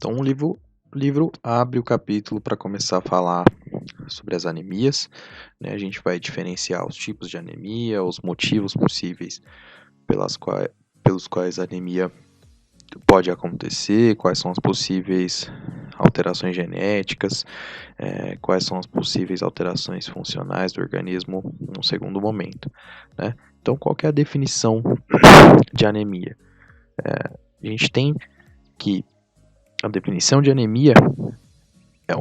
Então, o livro abre o capítulo para começar a falar sobre as anemias, né? A gente vai diferenciar os tipos de anemia, os motivos possíveis pelos quais a anemia pode acontecer, quais são as possíveis alterações genéticas, quais são as possíveis alterações funcionais do organismo num segundo momento, né? Então, qual que é a definição de anemia? A gente tem que a definição de anemia é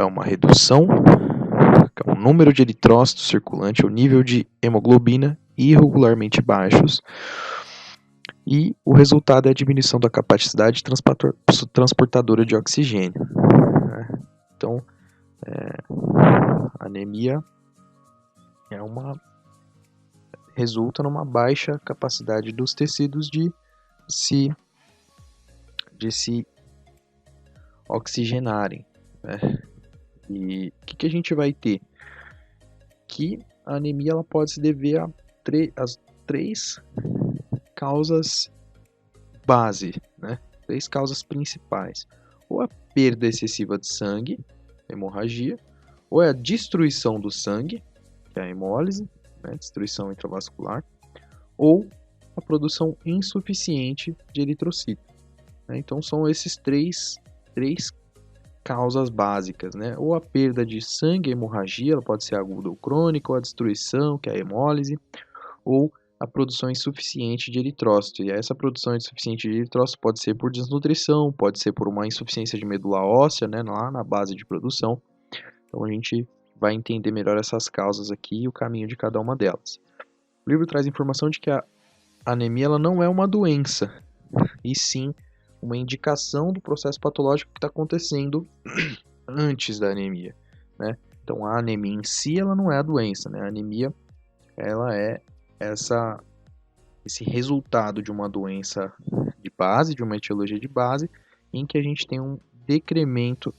uma redução, é um número de eritrócitos circulante, o nível de hemoglobina irregularmente baixos, e o resultado é a diminuição da capacidade transportadora de oxigênio. Então, a anemia resulta numa baixa capacidade dos tecidos de se oxigenarem, né? E o que a gente vai ter? Que a anemia ela pode se dever às três causas base, né? Três causas principais. Ou a perda excessiva de sangue, hemorragia, ou é a destruição do sangue, que é a hemólise, né? Destruição intravascular, ou a produção insuficiente de eritrocito. Então são esses três causas básicas, né? Ou a perda de sangue, a hemorragia, ela pode ser aguda ou crônica, ou a destruição, que é a hemólise, ou a produção insuficiente de eritrócito. E essa produção insuficiente de eritrócito pode ser por desnutrição, pode ser por uma insuficiência de medula óssea, né, lá na base de produção. Então a gente vai entender melhor essas causas aqui e o caminho de cada uma delas. O livro traz informação de que a anemia ela não é uma doença, e sim uma indicação do processo patológico que está acontecendo antes da anemia, né? Então a anemia em si ela não é a doença, né? A anemia ela é esse resultado de uma doença de base, de uma etiologia de base, em que a gente tem um decremento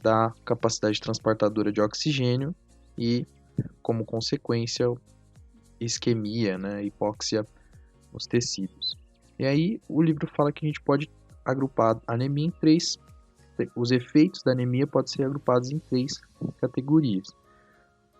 da capacidade transportadora de oxigênio e, como consequência, isquemia, né? Hipóxia nos tecidos. E aí o livro fala que a gente pode agrupar a anemia em três. Os efeitos da anemia podem ser agrupados em três categorias.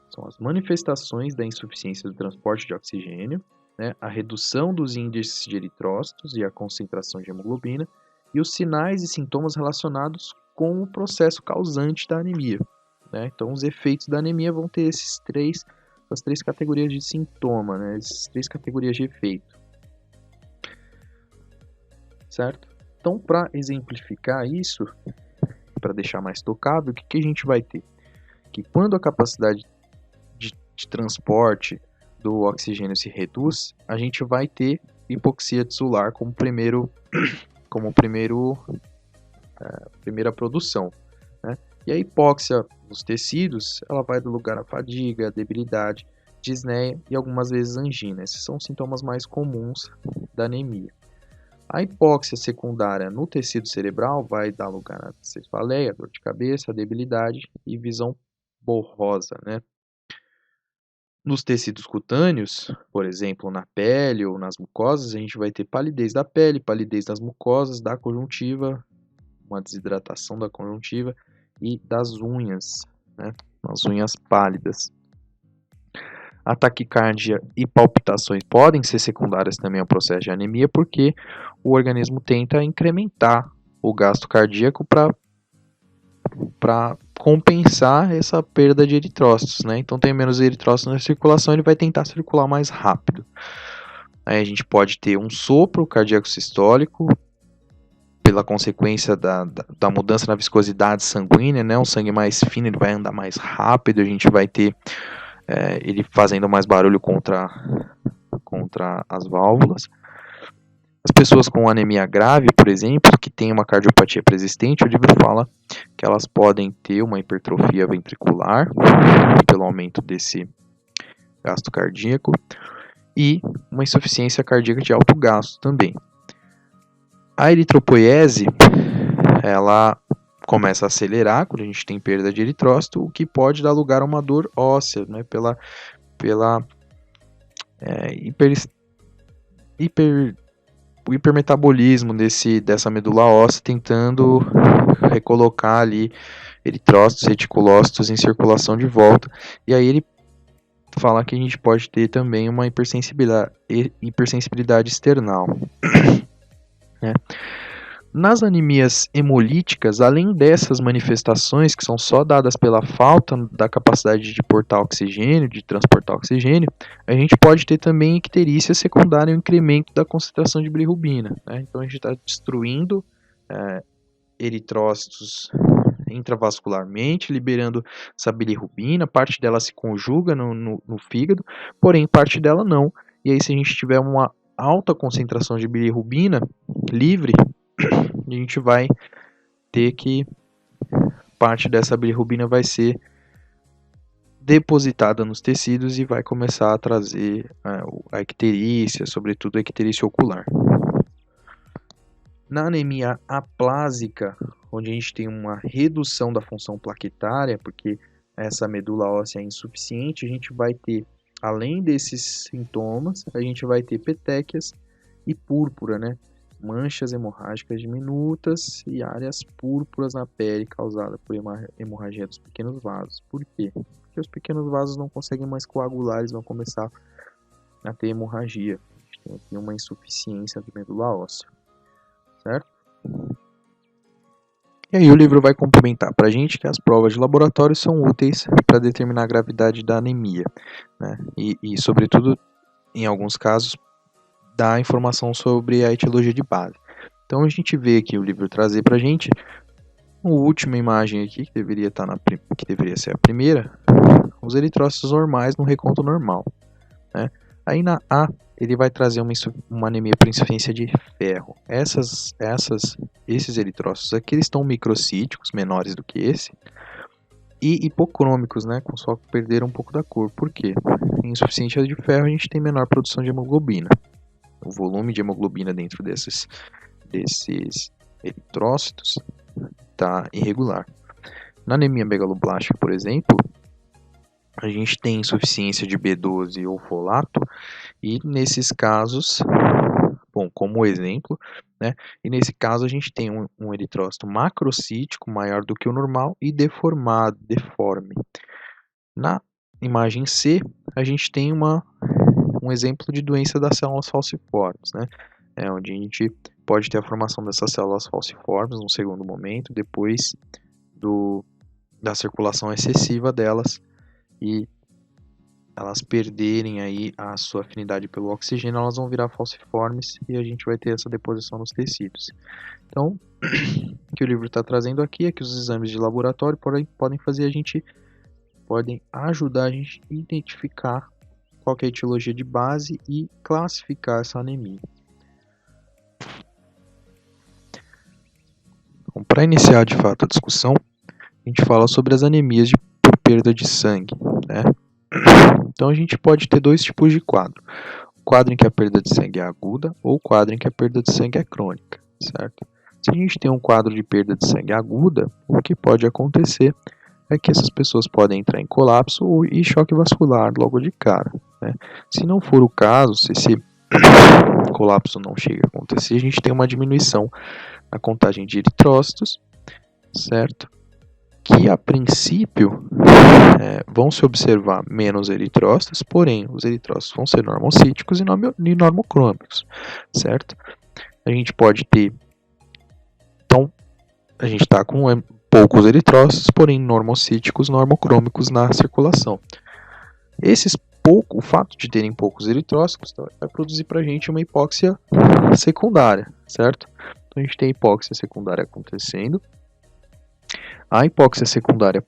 São as manifestações da insuficiência do transporte de oxigênio, né, a redução dos índices de eritrócitos e a concentração de hemoglobina, e os sinais e sintomas relacionados com o processo causante da anemia, né? Então, os efeitos da anemia vão ter essas três categorias de sintoma, né, essas três categorias de efeito. Certo? Então, para exemplificar isso, para deixar mais tocável, o que a gente vai ter? Que quando a capacidade de transporte do oxigênio se reduz, a gente vai ter hipoxia tisular como primeira produção, né? E a hipóxia nos tecidos, ela vai dar lugar à fadiga, debilidade, disneia e algumas vezes angina. Esses são os sintomas mais comuns da anemia. A hipóxia secundária no tecido cerebral vai dar lugar à cefaleia, dor de cabeça, debilidade e visão borrosa, né? Nos tecidos cutâneos, por exemplo, na pele ou nas mucosas, a gente vai ter palidez da pele, palidez das mucosas, da conjuntiva, uma desidratação da conjuntiva e das unhas, né? As unhas pálidas. A taquicardia e palpitações podem ser secundárias também ao processo de anemia, porque o organismo tenta incrementar o gasto cardíaco para compensar essa perda de eritrócitos, né? Então tem menos eritrócitos na circulação, ele vai tentar circular mais rápido. Aí a gente pode ter um sopro cardíaco sistólico, pela consequência da mudança na viscosidade sanguínea, né? Um sangue mais fino, ele vai andar mais rápido, a gente vai ter ele fazendo mais barulho contra as válvulas. As pessoas com anemia grave, por exemplo, que tem uma cardiopatia persistente, o livro fala que elas podem ter uma hipertrofia ventricular, pelo aumento desse gasto cardíaco, e uma insuficiência cardíaca de alto gasto também. A eritropoiese, ela começa a acelerar quando a gente tem perda de eritrócito, o que pode dar lugar a uma dor óssea, né, pela o hipermetabolismo dessa medula óssea, tentando recolocar ali eritrócitos, reticulócitos em circulação de volta. E aí ele fala que a gente pode ter também uma hipersensibilidade external. Né? Nas anemias hemolíticas, além dessas manifestações que são só dadas pela falta da capacidade de portar oxigênio, de transportar oxigênio, a gente pode ter também icterícia secundária e um incremento da concentração de bilirrubina. Né? Então a gente está destruindo eritrócitos intravascularmente, liberando essa bilirrubina, parte dela se conjuga no fígado, porém parte dela não. E aí se a gente tiver uma alta concentração de bilirrubina livre, a gente vai ter que parte dessa bilirrubina vai ser depositada nos tecidos e vai começar a trazer a icterícia, sobretudo a icterícia ocular. Na anemia aplásica, onde a gente tem uma redução da função plaquetária, porque essa medula óssea é insuficiente, a gente vai ter, além desses sintomas, a gente vai ter petequias e púrpura, né? Manchas hemorrágicas diminutas e áreas púrpuras na pele causada por hemorragia dos pequenos vasos. Por quê? Porque os pequenos vasos não conseguem mais coagular, eles vão começar a ter hemorragia. A gente tem aqui uma insuficiência de medula óssea, certo? E aí o livro vai complementar para a gente que as provas de laboratório são úteis para determinar a gravidade da anemia, né? E sobretudo, em alguns casos, dá informação sobre a etiologia de base. Então a gente vê aqui o livro trazer para a gente a última imagem aqui, que deveria ser a primeira, os eritrócitos normais no reconto normal. Né? Aí na A, ele vai trazer uma anemia por insuficiência de ferro. Esses eritrócitos aqui eles estão microcíticos, menores do que esse, e hipocrômicos, né, com só perder um pouco da cor. Por quê? Em insuficiência de ferro a gente tem menor produção de hemoglobina. O volume de hemoglobina dentro desses eritrócitos está irregular. Na anemia megaloblástica, por exemplo, a gente tem insuficiência de B12 ou folato, e nesses casos, bom, como exemplo, né, e nesse caso a gente tem um eritrócito macrocítico maior do que o normal e deformado, deforme. Na imagem C, a gente tem um exemplo de doença das células falciformes, né, onde a gente pode ter a formação dessas células falciformes num segundo momento, depois da circulação excessiva delas, e elas perderem aí a sua afinidade pelo oxigênio, elas vão virar falciformes e a gente vai ter essa deposição nos tecidos. Então, o que o livro está trazendo aqui é que os exames de laboratório podem ajudar a gente a identificar qual é a etiologia de base e classificar essa anemia. Então, para iniciar de fato a discussão, a gente fala sobre as anemias por perda de sangue, né? Então a gente pode ter dois tipos de quadro. O quadro em que a perda de sangue é aguda ou o quadro em que a perda de sangue é crônica, certo? Se a gente tem um quadro de perda de sangue aguda, o que pode acontecer é que essas pessoas podem entrar em colapso e choque vascular logo de cara, né? Se não for o caso, se esse colapso não chega a acontecer, a gente tem uma diminuição na contagem de eritrócitos, certo? Que a princípio vão se observar menos eritrócitos, porém os eritrócitos vão ser normocíticos e normocrômicos, certo? A gente pode ter, então, a gente está com poucos eritrócitos, porém normocíticos, normocrômicos na circulação. O fato de terem poucos eritrócitos vai produzir para a gente uma hipóxia secundária, certo? Então a gente tem a hipóxia secundária acontecendo. A hipóxia secundária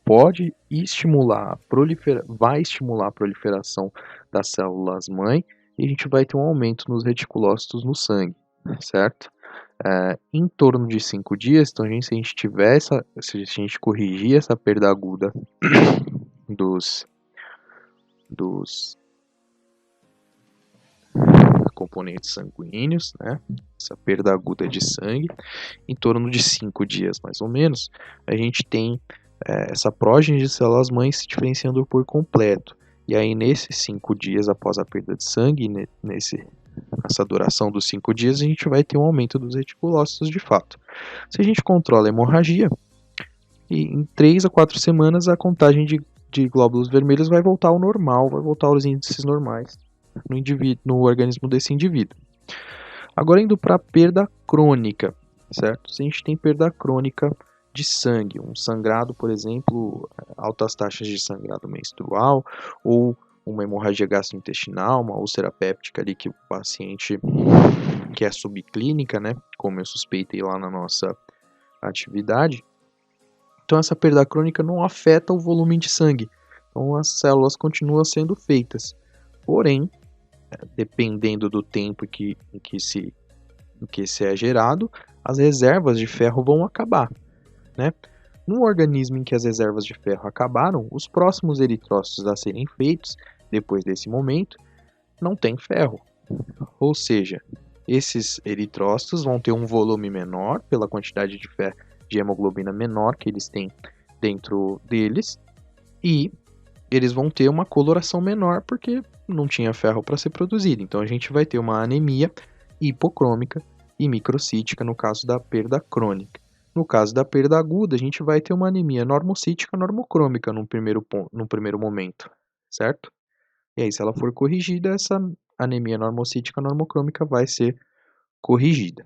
vai estimular a proliferação das células mãe e a gente vai ter um aumento nos reticulócitos no sangue, certo? Em torno de 5 dias, então se a gente corrigir essa perda aguda dos componentes sanguíneos, né? Essa perda aguda de sangue, em torno de 5 dias mais ou menos, a gente tem essa prógene de células mães se diferenciando por completo. E aí nesses 5 dias após a perda de sangue, essa duração dos 5 dias, a gente vai ter um aumento dos reticulócitos de fato. Se a gente controla a hemorragia, em 3 a 4 semanas a contagem de glóbulos vermelhos vai voltar ao normal, vai voltar aos índices normais no organismo desse indivíduo. Agora indo para a perda crônica, certo? Se a gente tem perda crônica de sangue, um sangrado, por exemplo, altas taxas de sangrado menstrual, ou uma hemorragia gastrointestinal, uma úlcera péptica ali que o paciente, que é subclínica, né, como eu suspeitei lá na nossa atividade. Então essa perda crônica não afeta o volume de sangue, então as células continuam sendo feitas, porém, dependendo do tempo em que se é gerado, as reservas de ferro vão acabar, né? Num organismo em que as reservas de ferro acabaram, os próximos eritrócitos a serem feitos, depois desse momento, não tem ferro. Ou seja, esses eritrócitos vão ter um volume menor pela quantidade de ferro, de hemoglobina menor que eles têm dentro deles, e eles vão ter uma coloração menor porque não tinha ferro para ser produzido. Então a gente vai ter uma anemia hipocrômica e microcítica no caso da perda crônica. No caso da perda aguda, a gente vai ter uma anemia normocítica normocrômica no primeiro momento, certo? E aí, se ela for corrigida, essa anemia normocítica normocrômica vai ser corrigida.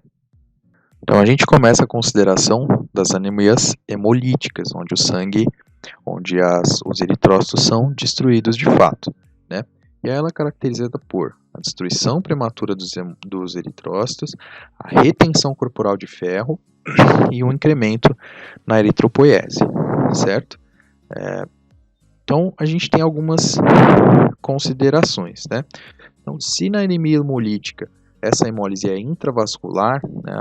Então a gente começa a consideração das anemias hemolíticas, onde os eritrócitos são destruídos de fato, né? E ela é caracterizada por a destruição prematura dos eritrócitos, a retenção corporal de ferro e um incremento na eritropoiese, certo? Então a gente tem algumas considerações, né? Então, se na anemia hemolítica essa hemólise é intravascular, né,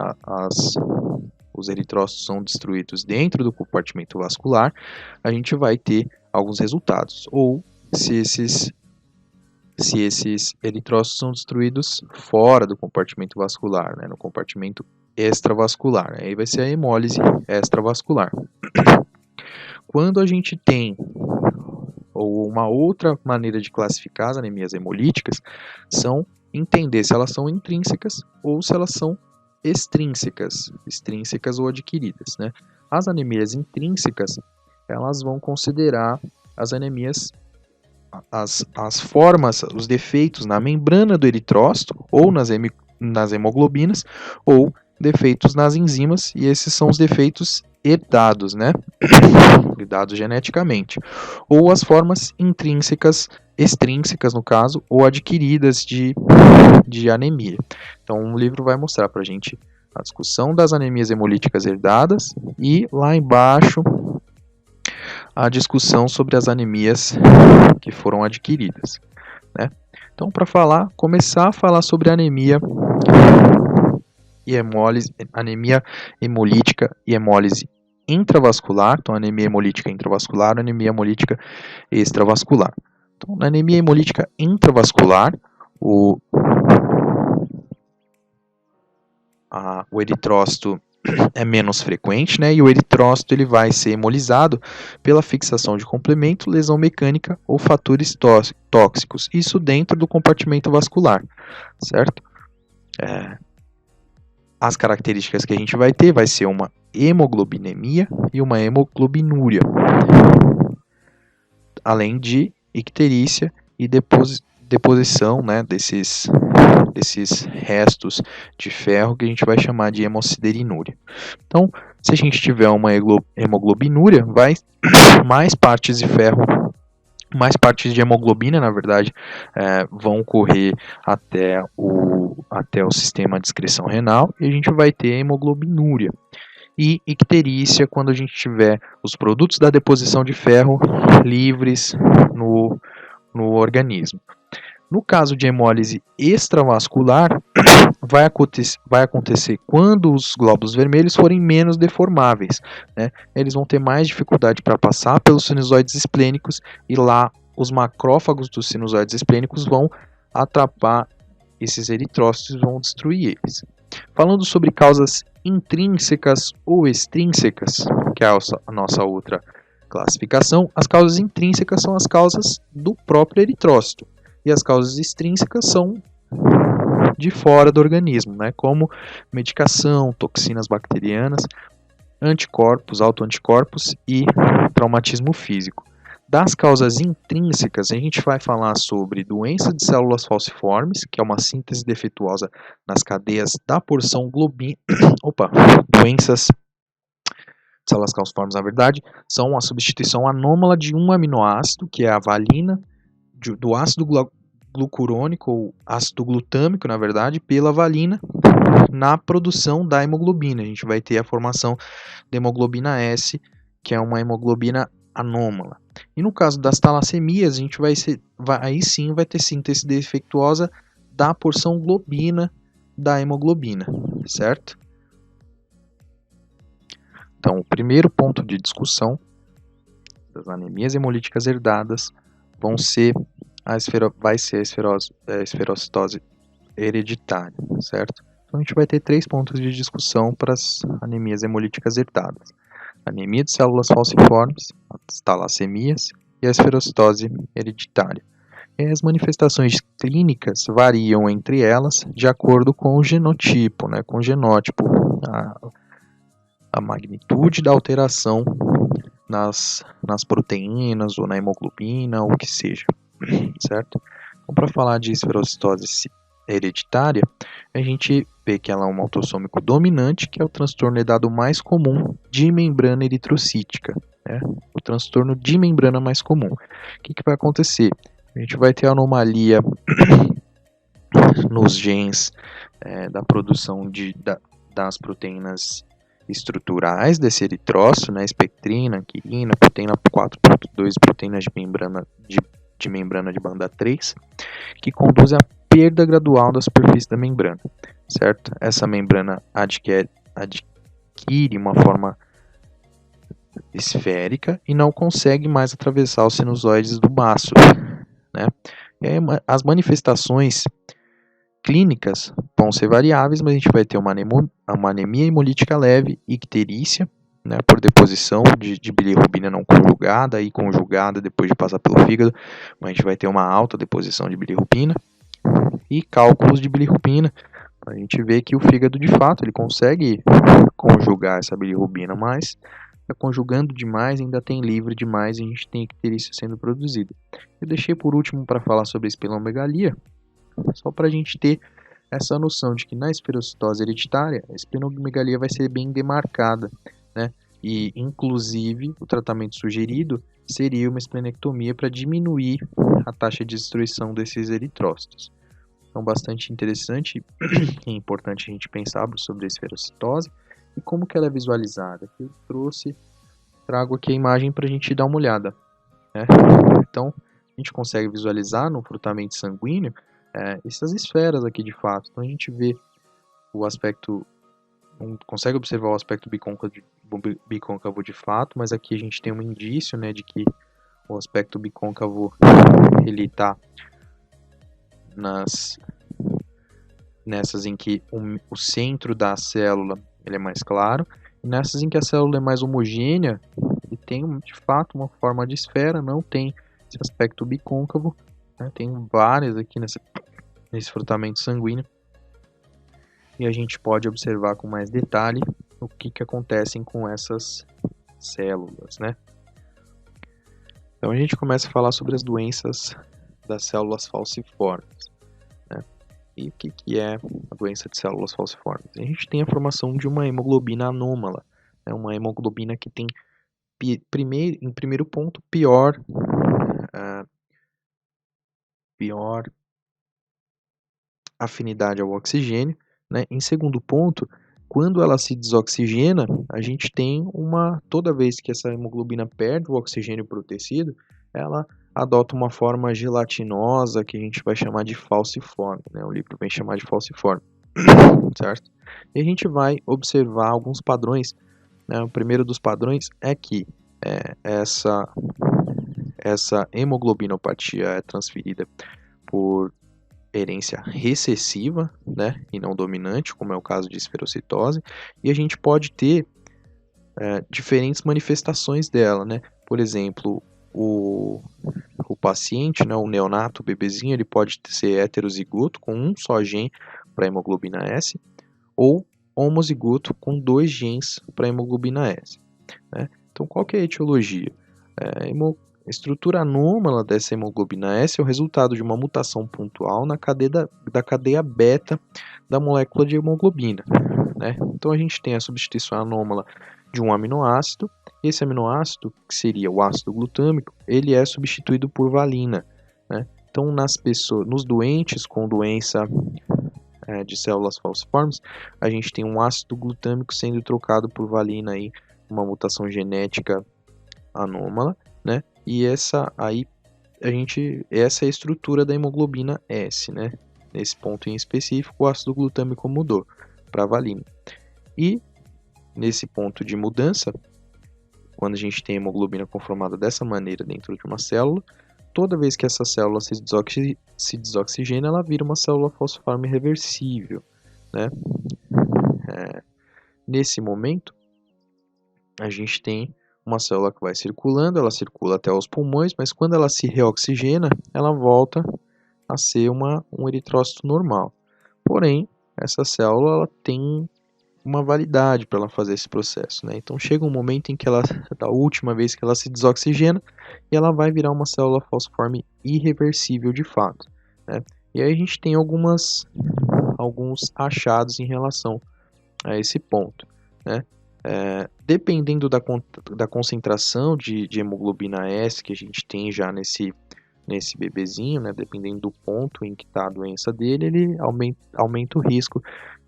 os eritrócitos são destruídos dentro do compartimento vascular, a gente vai ter alguns resultados. Ou se esses eritrócitos são destruídos fora do compartimento vascular, né, no compartimento extravascular, aí vai ser a hemólise extravascular. Quando a gente tem, ou uma outra maneira de classificar as anemias hemolíticas, são entender se elas são intrínsecas ou se elas são extrínsecas ou adquiridas, né? As anemias intrínsecas, elas vão considerar as anemias, as formas, os defeitos na membrana do eritrócito ou nas hemoglobinas, ou defeitos nas enzimas, e esses são os defeitos herdados, né? Herdados geneticamente, ou as formas intrínsecas, extrínsecas no caso, ou adquiridas de anemia. Então o livro vai mostrar para a gente a discussão das anemias hemolíticas herdadas e lá embaixo a discussão sobre as anemias que foram adquiridas, né? Então para começar a falar sobre anemia e hemólise, anemia hemolítica e hemólise intravascular, então anemia hemolítica intravascular, anemia hemolítica extravascular. Então, na anemia hemolítica intravascular, o eritrócito é menos frequente, né? E o eritrócito ele vai ser hemolizado pela fixação de complemento, lesão mecânica ou fatores tóxicos. Isso dentro do compartimento vascular, certo? As características que a gente vai ter vai ser uma hemoglobinemia e uma hemoglobinúria, além de icterícia e deposição, né, desses restos de ferro que a gente vai chamar de hemossiderinúria. Então, se a gente tiver uma hemoglobinúria, vai mais partes de ferro, mais partes de hemoglobina, na verdade, vão correr até o sistema de excreção renal e a gente vai ter hemoglobinúria. E icterícia quando a gente tiver os produtos da deposição de ferro livres no organismo. No caso de hemólise extravascular, vai acontecer quando os glóbulos vermelhos forem menos deformáveis, né? Eles vão ter mais dificuldade para passar pelos sinusoides esplênicos e lá os macrófagos dos sinusoides esplênicos vão atrapar esses eritrócitos e vão destruir eles. Falando sobre causas intrínsecas ou extrínsecas, que é a nossa outra classificação, as causas intrínsecas são as causas do próprio eritrócito e as causas extrínsecas são de fora do organismo, né, como medicação, toxinas bacterianas, anticorpos, autoanticorpos e traumatismo físico. Das causas intrínsecas, a gente vai falar sobre doença de células falciformes, que é uma síntese defeituosa nas cadeias da porção globina. Doenças de células falciformes, na verdade, são a substituição anômala de um aminoácido, que é a valina, do ácido glucurônico, ou ácido glutâmico, na verdade, pela valina, na produção da hemoglobina. A gente vai ter a formação da hemoglobina S, que é uma hemoglobina anômala. E no caso das talassemias, a gente aí sim vai ter síntese defeituosa da porção globina da hemoglobina, certo? Então, o primeiro ponto de discussão das anemias hemolíticas herdadas vai ser a esferocitose hereditária, certo? Então, a gente vai ter 3 pontos de discussão para as anemias hemolíticas herdadas: anemia de células falciformes, as talassemias e a esferocitose hereditária. E as manifestações clínicas variam entre elas de acordo com o genotipo, né, com o genótipo, a magnitude da alteração nas proteínas ou na hemoglobina, ou o que seja, certo? Então, para falar de esferocitose hereditária, a gente vê que ela é um autossômico dominante, que é o transtorno herdado mais comum de membrana eritrocítica, né? O transtorno de membrana mais comum. O que vai acontecer? A gente vai ter anomalia nos genes da produção das proteínas estruturais desse eritrócito, né, espectrina, quirina, proteína 4.2, proteínas de membrana de banda 3, que conduzem à perda gradual da superfície da membrana, certo? Essa membrana adquire uma forma esférica e não consegue mais atravessar os sinusoides do baço, né? E aí, as manifestações clínicas vão ser variáveis, mas a gente vai ter uma anemia hemolítica leve, icterícia, né, por deposição de bilirrubina não conjugada e conjugada depois de passar pelo fígado, mas a gente vai ter uma alta deposição de bilirrubina e cálculos de bilirrubina. A gente vê que o fígado, de fato, ele consegue conjugar essa bilirrubina, mas conjugando demais, ainda tem livre demais, e a gente tem icterícia sendo produzida. Eu deixei por último para falar sobre a esplenomegalia, só para a gente ter essa noção de que na esferocitose hereditária, a esplenomegalia vai ser bem demarcada, né? E, inclusive, o tratamento sugerido seria uma esplenectomia para diminuir a taxa de destruição desses eritrócitos. Então, bastante interessante e importante a gente pensar sobre a esferocitose e como que ela é visualizada. Eu trago aqui a imagem para a gente dar uma olhada, né? Então, a gente consegue visualizar no frutamento sanguíneo essas esferas aqui de fato. Então a gente vê o aspecto, consegue observar o aspecto bicôncavo de fato, mas aqui a gente tem um indício, né, de que o aspecto bicôncavo ele está nessas em que o centro da célula ele é mais claro, e nessas em que a célula é mais homogênea e tem de fato uma forma de esfera, não tem esse aspecto bicôncavo, né? Tem várias aqui nesse frutamento sanguíneo, e a gente pode observar com mais detalhe o que acontece com essas células, né? Então a gente começa a falar sobre as doenças das células falciformes, né? E o que é a doença de células falciformes? A gente tem a formação de uma hemoglobina anômala, né? Uma hemoglobina que tem, em primeiro ponto, pior afinidade ao oxigênio, né? Em segundo ponto, quando ela se desoxigena, a gente tem toda vez que essa hemoglobina perde o oxigênio para o tecido, ela adota uma forma gelatinosa que a gente vai chamar de falciforme, né? O livro vem chamar de falciforme, certo? E a gente vai observar alguns padrões, né? O primeiro dos padrões é que essa hemoglobinopatia é transferida por herência recessiva, né, e não dominante, como é o caso de esferocitose, e a gente pode ter diferentes manifestações dela, né? Por exemplo, o paciente, né, o neonato, o bebezinho, ele pode ser heterozigoto com um só gene, para hemoglobina S, ou homozigoto com 2 genes para hemoglobina S. Né? Então, qual que é a etiologia? A estrutura anômala dessa hemoglobina S é o resultado de uma mutação pontual na da cadeia beta da molécula de hemoglobina. Né? Então, a gente tem a substituição anômala de um aminoácido. Esse aminoácido, que seria o ácido glutâmico, ele é substituído por valina. Né? Então, nos doentes com doença de células falciformes, a gente tem um ácido glutâmico sendo trocado por valina, aí, uma mutação genética anômala, né? E essa é a estrutura da hemoglobina S, né? Nesse ponto em específico, o ácido glutâmico mudou para valina. E nesse ponto de mudança, quando a gente tem a hemoglobina conformada dessa maneira dentro de uma célula, toda vez que essa célula se desoxigena, ela vira uma célula falciforme reversível, né? Nesse momento, a gente tem uma célula que vai circulando, ela circula até os pulmões, mas quando ela se reoxigena, ela volta a ser um eritrócito normal. Porém, essa célula ela tem uma validade para ela fazer esse processo, né? Então chega um momento em que da última vez que ela se desoxigena, e ela vai virar uma célula falciforme irreversível de fato, né? E aí a gente tem alguns achados em relação a esse ponto, né? Dependendo da concentração de hemoglobina S que a gente tem já nesse bebezinho, né, dependendo do ponto em que está a doença dele, ele aumenta o risco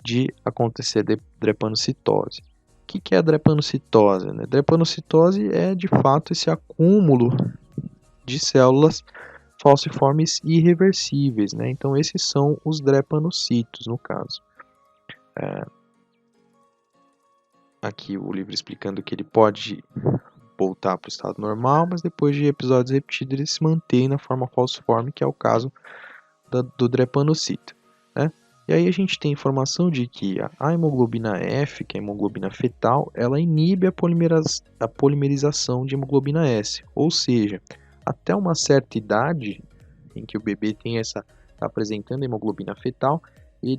de acontecer drepanocitose. O que é a drepanocitose? Né? Drepanocitose é, de fato, esse acúmulo de células falciformes irreversíveis. Né? Então, esses são os drepanocitos, no caso. Aqui o livro explicando que ele pode voltar para o estado normal, mas depois de episódios repetidos ele se mantém na forma falciforme, que é o caso do drepanocito. Né? E aí a gente tem informação de que a hemoglobina F, que é a hemoglobina fetal, ela inibe a polimerização de hemoglobina S, ou seja, até uma certa idade em que o bebê está apresentando hemoglobina fetal,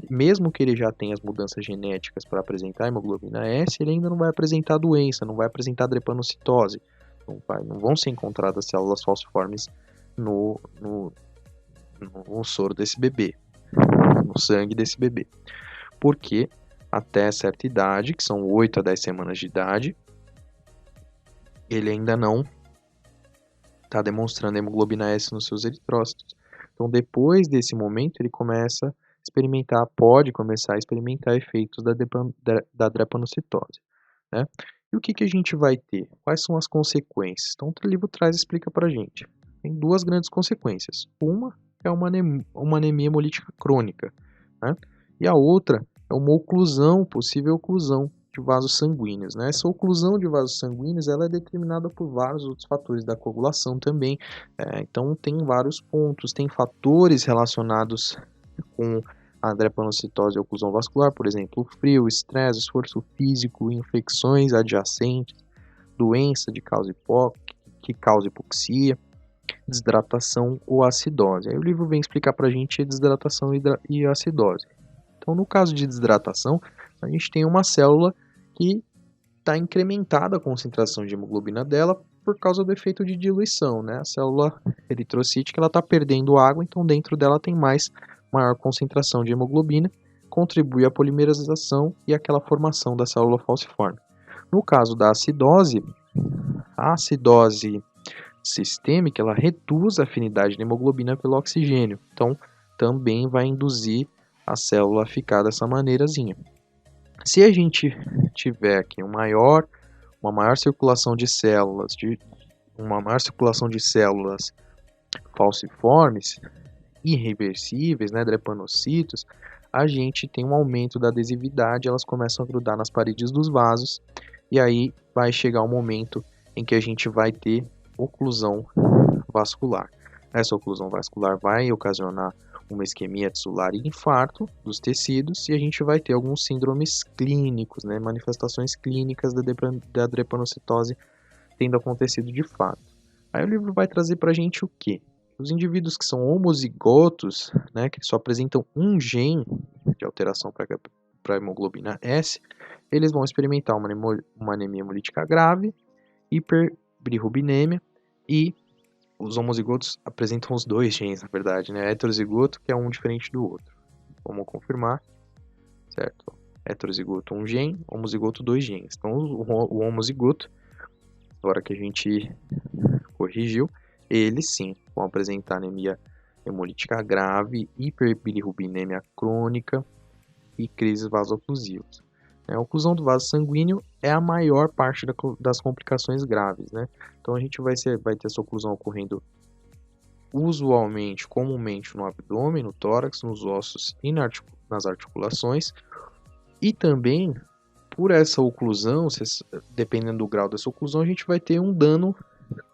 mesmo que ele já tenha as mudanças genéticas para apresentar hemoglobina S, ele ainda não vai apresentar doença, não vai apresentar drepanocitose, não vão ser encontradas células falciformes no soro desse bebê, no sangue desse bebê. Porque até certa idade, que são 8 a 10 semanas de idade, ele ainda não está demonstrando hemoglobina S nos seus eritrócitos. Então, depois desse momento, ele pode começar a experimentar efeitos da drepanocitose. Né? E o que a gente vai ter? Quais são as consequências? Então, o livro explica para a gente. Tem 2 grandes consequências. Uma é uma anemia hemolítica crônica, né? E a outra é uma possível oclusão de vasos sanguíneos. Né? Essa oclusão de vasos sanguíneos ela é determinada por vários outros fatores da coagulação também. Então, tem vários pontos, tem fatores relacionados com a drepanocitose e oclusão vascular, por exemplo, frio, estresse, esforço físico, infecções adjacentes, doença que causa hipoxia, desidratação ou acidose. Aí o livro vem explicar para a gente a desidratação e a acidose. Então, no caso de desidratação, a gente tem uma célula que está incrementada a concentração de hemoglobina dela por causa do efeito de diluição, né? A célula eritrocítica está perdendo água, então dentro dela tem maior concentração de hemoglobina, contribui à polimerização e àquela formação da célula falciforme. No caso da acidose, a acidose sistêmica ela reduz a afinidade da hemoglobina pelo oxigênio, então também vai induzir a célula a ficar dessa maneirazinha. Se a gente tiver aqui uma maior circulação de células, falciformes, irreversíveis, né, drepanocitos, a gente tem um aumento da adesividade, elas começam a grudar nas paredes dos vasos, e aí vai chegar um momento em que a gente vai ter oclusão vascular. Essa oclusão vascular vai ocasionar uma isquemia tisular e infarto dos tecidos, e a gente vai ter alguns síndromes clínicos, né, manifestações clínicas da drepanocitose tendo acontecido de fato. Aí o livro vai trazer para a gente o quê? Os indivíduos que são homozigotos, né, que só apresentam um gene de alteração para a hemoglobina S, eles vão experimentar uma anemia hemolítica grave, hiperbilirrubinemia, e os homozigotos apresentam os dois genes, na verdade, né? Heterozigoto, que é um diferente do outro. Vamos confirmar, certo? Heterozigoto, um gene, homozigoto, dois genes. Então, o homozigoto, agora que a gente corrigiu, eles sim vão apresentar anemia hemolítica grave, hiperbilirrubinemia crônica e crises vasoclusivas. A oclusão do vaso sanguíneo é a maior parte das complicações graves, né? Então a gente vai ter essa oclusão ocorrendo usualmente, comumente no abdômen, no tórax, nos ossos e nas articulações. E também, por essa oclusão, dependendo do grau dessa oclusão, a gente vai ter um dano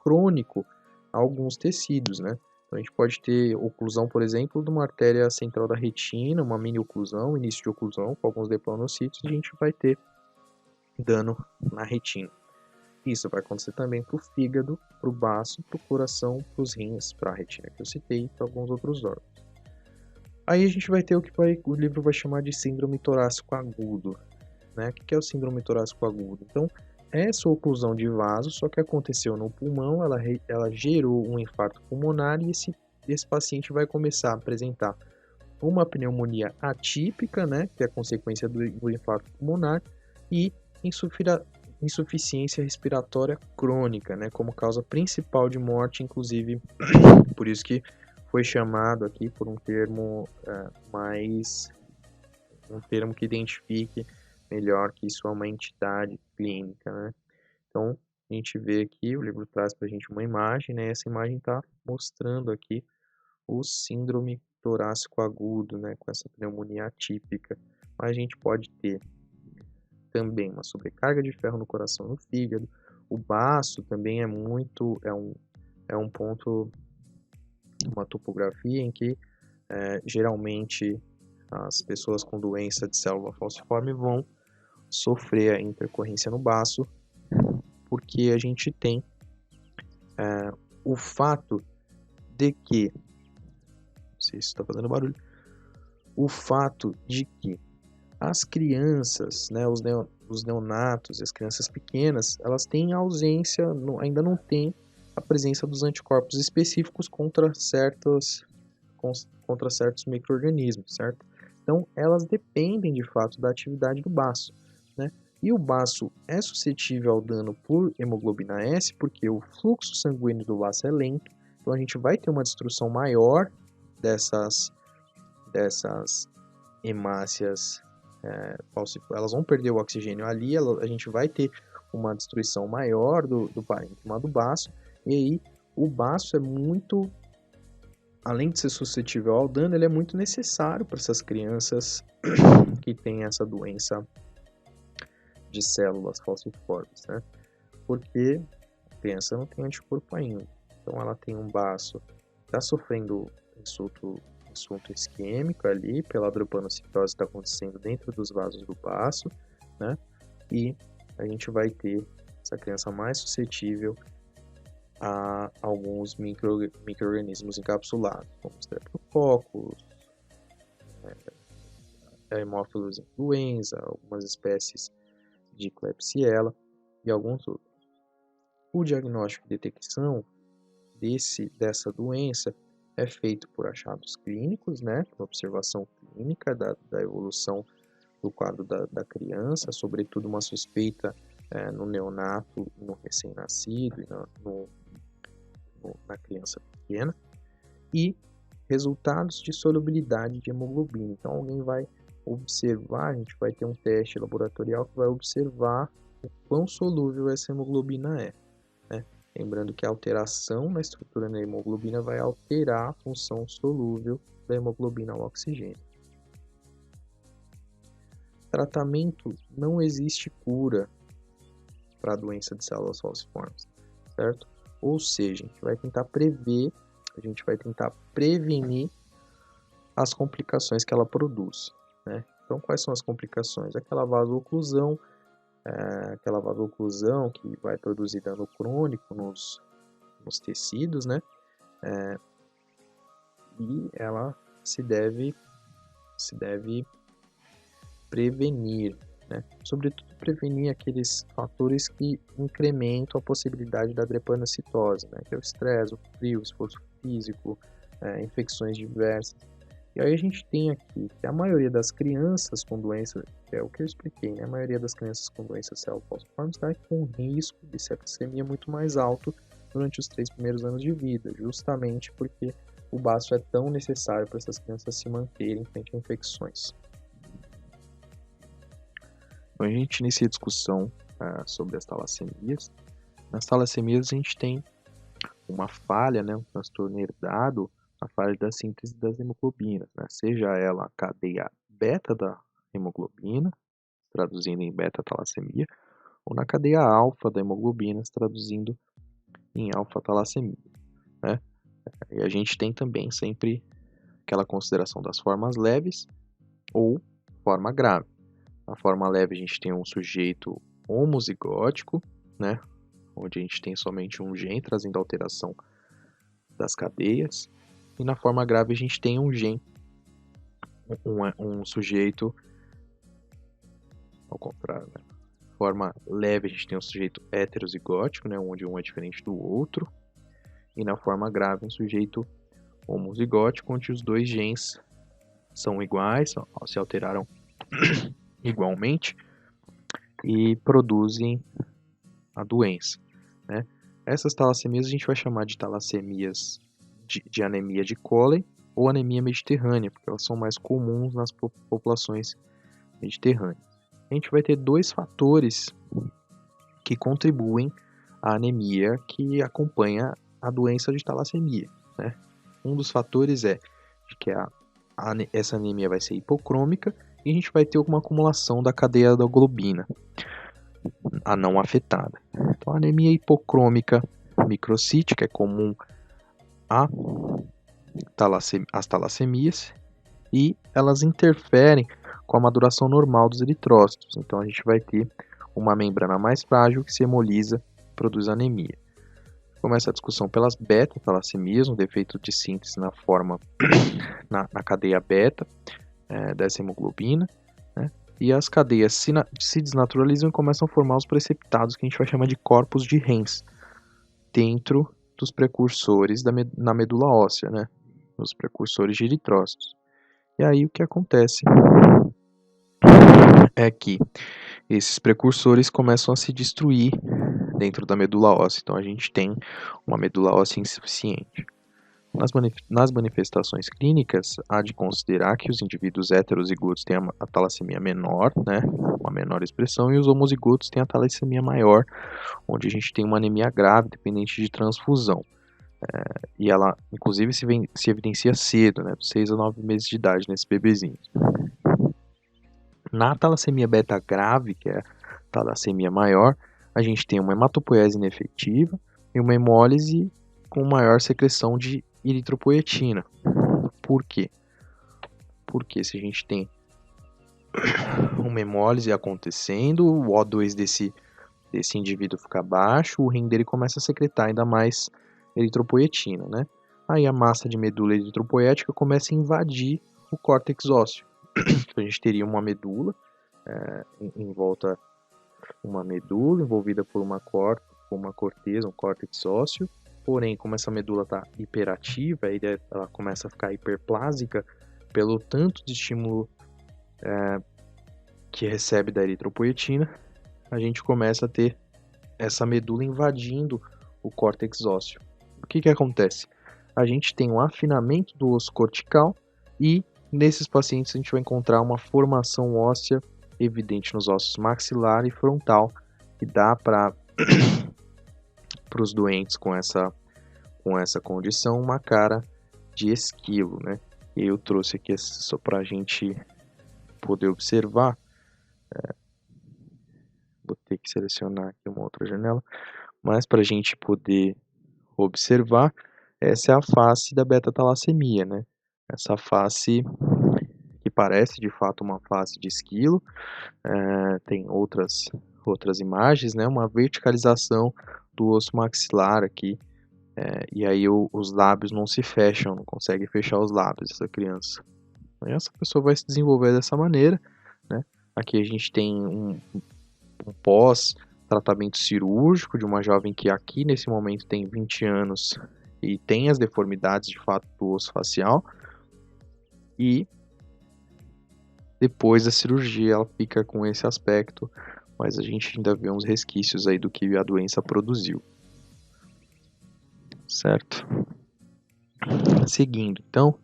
crônico a alguns tecidos, né? Então a gente pode ter oclusão, por exemplo, de uma artéria central da retina, uma mini oclusão, início de oclusão, com alguns deplanocitos, e a gente vai ter dano na retina. Isso vai acontecer também para o fígado, para o baço, para o coração, para os rins, para a retina que eu citei e para alguns outros órgãos. Aí a gente vai ter o livro vai chamar de síndrome torácico agudo. Né? O que é o síndrome torácico agudo? Então, essa oclusão de vaso, só que aconteceu no pulmão, ela gerou um infarto pulmonar e esse paciente vai começar a apresentar uma pneumonia atípica, né, que é a consequência do infarto pulmonar, e insuficiência respiratória crônica, né, como causa principal de morte, inclusive, por isso que foi chamado aqui por um termo um termo que identifique melhor que isso é uma entidade clínica, né? Então, a gente vê aqui, o livro traz para a gente uma imagem, né? Essa imagem está mostrando aqui o síndrome torácico agudo, né? Com essa pneumonia atípica. Mas a gente pode ter também uma sobrecarga de ferro no coração e no fígado. O baço também é um ponto, uma topografia em que geralmente as pessoas com doença de célula falciforme vão sofrer a intercorrência no baço, porque a gente tem o fato de que, não sei se está fazendo barulho, o fato de que as crianças, né, os neonatos, as crianças pequenas, elas têm ausência, ainda não tem a presença dos anticorpos específicos contra certos micro-organismos, certo? Então, elas dependem de fato da atividade do baço, né? E o baço é suscetível ao dano por hemoglobina S, porque o fluxo sanguíneo do baço é lento, então a gente vai ter uma destruição maior dessas hemácias elas vão perder o oxigênio ali, a gente vai ter uma destruição maior do parênquima do baço, e aí o baço é muito, além de ser suscetível ao dano, ele é muito necessário para essas crianças que têm essa doença de células falciformes, né? Porque a criança não tem anticorpo ainda, então ela tem um baço, está sofrendo insulto isquêmico ali, pela dropanocitose está acontecendo dentro dos vasos do baço, né? E a gente vai ter essa criança mais suscetível a alguns micro-organismos encapsulados, como Streptococcus, Haemophilus influenza, algumas espécies de Klebsiella e alguns outros. O diagnóstico e detecção dessa doença é feito por achados clínicos, né, por observação clínica da evolução do quadro da criança, sobretudo uma suspeita no neonato, no recém-nascido e na criança pequena, e resultados de solubilidade de hemoglobina. Então, alguém vai observar, a gente vai ter um teste laboratorial que vai observar o quão solúvel essa hemoglobina é, né? Lembrando que a alteração na estrutura da hemoglobina vai alterar a função solúvel da hemoglobina ao oxigênio. Tratamento: não existe cura para a doença de células falciformes, certo? Ou seja, a gente vai tentar prevenir as complicações que ela produz, né? Então, quais são as complicações? Aquela vasoclusão que vai produzir dano crônico nos tecidos, né? E ela se deve prevenir, né? Sobretudo prevenir aqueles fatores que incrementam a possibilidade da drepanocitose, né? Que é o estresse, o frio, o esforço físico, infecções diversas. E aí a gente tem aqui que a maioria das crianças com doença, que é o que eu expliquei, né? A maioria das crianças com doença falciforme está com um risco de septicemia muito mais alto durante os 3 primeiros anos de vida, justamente porque o baço é tão necessário para essas crianças se manterem frente a infecções. Então a gente inicia a discussão sobre as talassemias. Nas talassemias a gente tem uma falha, né, um transtorno herdado, a falha da síntese das hemoglobinas, né, seja ela a cadeia beta da hemoglobina, traduzindo em beta-talassemia, ou na cadeia alfa da hemoglobina, traduzindo em alfa-talassemia, né? E a gente tem também sempre aquela consideração das formas leves ou forma grave. Na forma leve a gente tem um sujeito homozigótico, né, onde a gente tem somente um gene trazendo alteração das cadeias, e na forma grave a gente tem um gene, um sujeito ao contrário, né? Forma leve a gente tem um sujeito heterozigótico, né, onde um é diferente do outro, e na forma grave um sujeito homozigótico, onde os dois genes são iguais, se alteraram igualmente e produzem a doença, né? Essas talassemias a gente vai chamar de talassemias de anemia de Collen ou anemia mediterrânea, porque elas são mais comuns nas populações mediterrâneas. A gente vai ter dois fatores que contribuem à anemia que acompanha a doença de talassemia, né? Um dos fatores é de que essa anemia vai ser hipocrômica e a gente vai ter alguma acumulação da cadeia da globina, a não afetada. Então, a anemia hipocrômica microcítica é comum às talassemias e elas interferem com a maduração normal dos eritrócitos. Então, a gente vai ter uma membrana mais frágil que se hemoliza e produz anemia. Começa a discussão pelas beta-talassemias, um defeito de síntese na forma na cadeia beta dessa hemoglobina, né? E as cadeias se desnaturalizam e começam a formar os preceptados que a gente vai chamar de corpos de Hens dentro dos precursores na medula óssea, né? Os precursores de eritrócitos. E aí o que acontece é que esses precursores começam a se destruir dentro da medula óssea. Então a gente tem uma medula óssea insuficiente. Nas manifestações clínicas, há de considerar que os indivíduos heterozigotos têm a talassemia menor, né, uma menor expressão, e os homozigotos têm a talassemia maior, onde a gente tem uma anemia grave dependente de transfusão. E ela, inclusive, se evidencia cedo, né, dos 6 a 9 meses de idade, nesses bebezinhos. Na talassemia beta grave, que é a talassemia maior, a gente tem uma hematopoiese inefetiva e uma hemólise com maior secreção de eritropoetina. Por quê? Porque se a gente tem uma hemólise acontecendo, o O2 desse indivíduo fica baixo, o rim dele começa a secretar ainda mais eritropoetina, né? Aí a massa de medula eritropoética começa a invadir o córtex ósseo. Então a gente teria uma medula em volta, uma medula envolvida por uma corteza, um córtex ósseo. Porém, como essa medula está hiperativa, ela começa a ficar hiperplásica pelo tanto de estímulo que recebe da eritropoetina, a gente começa a ter essa medula invadindo o córtex ósseo. O que acontece? A gente tem um afinamento do osso cortical e nesses pacientes a gente vai encontrar uma formação óssea evidente nos ossos maxilar e frontal, que dá para os doentes com essa condição uma cara de esquilo, né? E eu trouxe aqui só para a gente poder observar. Vou ter que selecionar aqui uma outra janela, mas para a gente poder observar, essa é a face da beta-talassemia, né? Essa face que parece de fato uma face de esquilo, tem outras imagens, né? Uma verticalização do osso maxilar aqui, e aí os lábios não se fecham, não consegue fechar os lábios essa criança. E essa pessoa vai se desenvolver dessa maneira, né? Aqui a gente tem um pós-tratamento cirúrgico de uma jovem que aqui nesse momento tem 20 anos e tem as deformidades de fato do osso facial. E depois da cirurgia ela fica com esse aspecto, mas a gente ainda vê uns resquícios aí do que a doença produziu. Certo? Seguindo, então,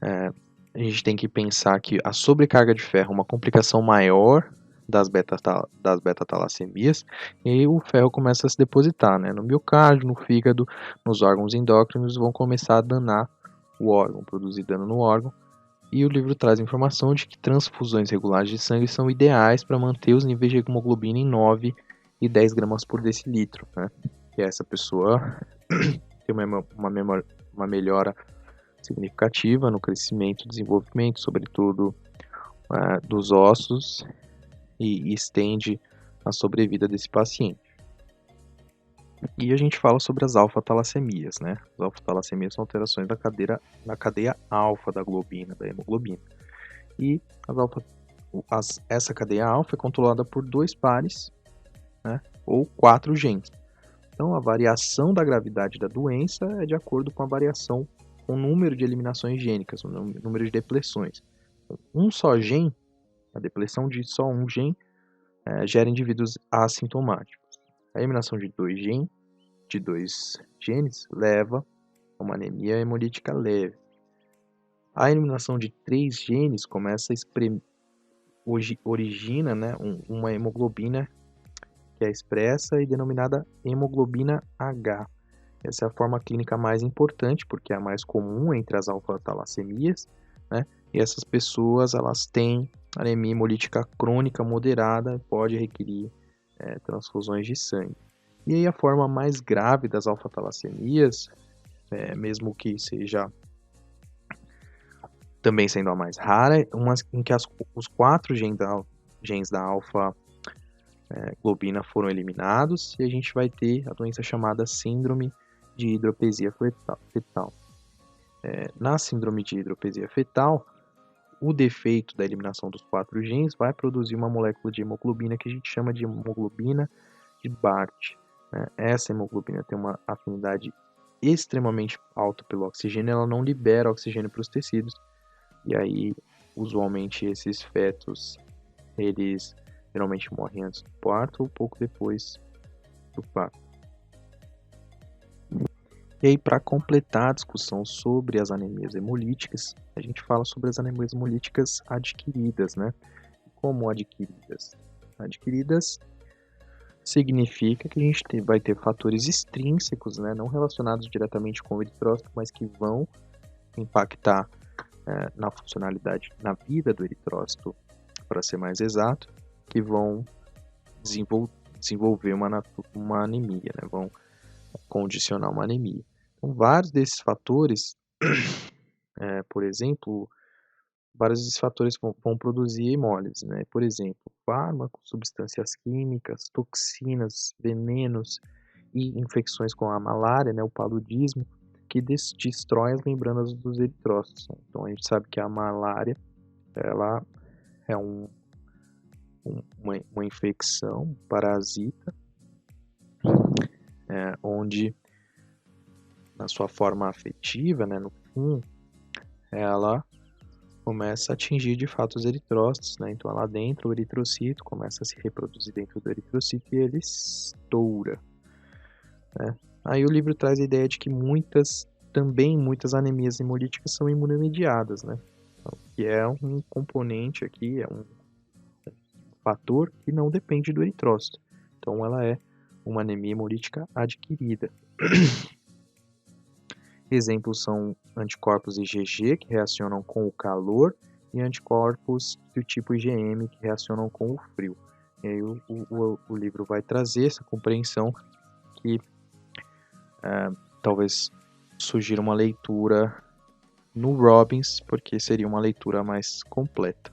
a gente tem que pensar que a sobrecarga de ferro é uma complicação maior das beta-talassemias, e aí o ferro começa a se depositar, né, no miocárdio, no fígado, nos órgãos endócrinos, vão começar a danar o órgão, produzir dano no órgão. E o livro traz informação de que transfusões regulares de sangue são ideais para manter os níveis de hemoglobina em 9 e 10 gramas por decilitro, né? Que essa pessoa tem uma melhora significativa no crescimento e desenvolvimento, sobretudo dos ossos, e estende a sobrevida desse paciente. E a gente fala sobre as alfa-talassemias, né? As alfa-talassemias são alterações na cadeia alfa da globina, da hemoglobina. E essa cadeia alfa é controlada por 2 pares, né? Ou 4 genes. Então, a variação da gravidade da doença é de acordo com a variação com o número de eliminações gênicas, o número de depleções. Um só gene, a depleção de só um gene, gera indivíduos assintomáticos. A eliminação de dois genes leva a uma anemia hemolítica leve. A eliminação de 3 genes começa a origina, né, uma hemoglobina que é expressa e denominada hemoglobina H. Essa é a forma clínica mais importante, porque é a mais comum entre as alfa-talassemias, né? E essas pessoas, elas têm anemia hemolítica crônica moderada, pode requerir transfusões de sangue. E aí a forma mais grave das alfa-talassemias, mesmo que seja também sendo a mais rara, é uma em que os 4 genes da alfa-globina foram eliminados, e a gente vai ter a doença chamada síndrome de hidropisia fetal. Na síndrome de hidropisia fetal, o defeito da eliminação dos 4 genes vai produzir uma molécula de hemoglobina que a gente chama de hemoglobina de Bart. Essa hemoglobina tem uma afinidade extremamente alta pelo oxigênio, ela não libera oxigênio para os tecidos, e aí, usualmente, esses fetos, eles geralmente morrem antes do parto ou pouco depois do parto. E aí, para completar a discussão sobre as anemias hemolíticas, a gente fala sobre as anemias hemolíticas adquiridas, né? Como adquiridas? Adquiridas significa que a gente vai ter fatores extrínsecos, né? Não relacionados diretamente com o eritrócito, mas que vão impactar na funcionalidade, na vida do eritrócito, para ser mais exato, que vão desenvolver uma anemia, né? Vão condicionar uma anemia. Então, vários desses fatores, por exemplo, vários desses fatores vão produzir hemólise, né? Por exemplo, fármacos, substâncias químicas, toxinas, venenos e infecções com a malária, né? O paludismo, que destrói as membranas dos eritrócitos. Então, a gente sabe que a malária, ela é uma infecção, um parasita, onde na sua forma afetiva, né, no fim, ela começa a atingir de fato os eritrócitos, né? Então lá dentro o eritrocito começa a se reproduzir dentro do eritrocito e ele estoura, né? Aí o livro traz a ideia de que muitas anemias hemolíticas são imunomediadas, né? Então, que é um componente aqui, é um fator que não depende do eritrócito. Então ela é uma anemia hemolítica adquirida. Exemplos são anticorpos IgG, que reacionam com o calor, e anticorpos do tipo IgM, que reacionam com o frio. E aí o livro vai trazer essa compreensão que talvez sugira uma leitura no Robbins, porque seria uma leitura mais completa.